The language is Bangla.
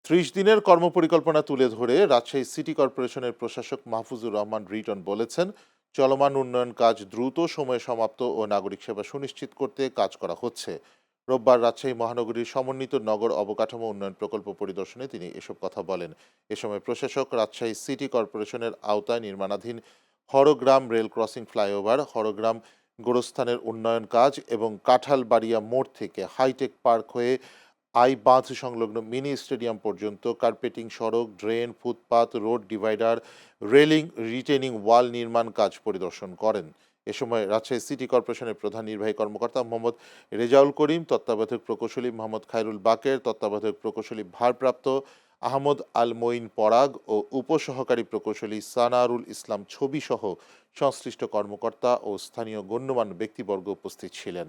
৩০ দিনের কর্মপরিকল্পনা তুলে ধরে রাজশাহী সিটি কর্পোরেশনের প্রশাসক মাহফুজুর রহমান রিটন বলেছেন, চলমান উন্নয়ন কাজ দ্রুত সময়ে সমাপ্ত ও নাগরিক সেবা সুনিশ্চিত করতে কাজ করা হচ্ছে। রোববার রাজশাহী মহানগরীর সমন্বিত নগর অবকাঠামো উন্নয়ন প্রকল্প পরিদর্শনে তিনি এসব কথা বলেন। এ সময় প্রশাসক রাজশাহী সিটি কর্পোরেশনের আওতায় নির্মাণাধীন Hargram rail crossing flyover, Hargram গোরস্থানের উন্নয়ন কাজ এবং কাঁঠালবাড়িয়া মোড় থেকে হাইটেক পার্ক হয়ে বাঁধ সংলগ্ন মিনি স্টেডিয়াম পর্যন্ত কার্পেটিং সড়ক, ড্রেন, ফুটপাত, রোড ডিভাইডার, রেলিং, রিটেনিং ওয়াল নির্মাণ কাজ পরিদর্শন করেন। এ সময় রাজশাহী সিটি কর্পোরেশনের প্রধান নির্বাহী কর্মকর্তা মোহাম্মদ রেজাউল করিম, তত্ত্বাবধায়ক প্রকৌশলী মোহাম্মদ খায়রুল বাকের, তত্ত্বাবধায়ক প্রকৌশলী ভারপ্রাপ্ত আহমদ আল মঈন পরাগ ও উপসহকারী প্রকৌশলী সানারুল ইসলাম ছবি সহ সংশ্লিষ্ট কর্মকর্তা ও স্থানীয় গণ্যমান্য ব্যক্তিবর্গ উপস্থিত ছিলেন।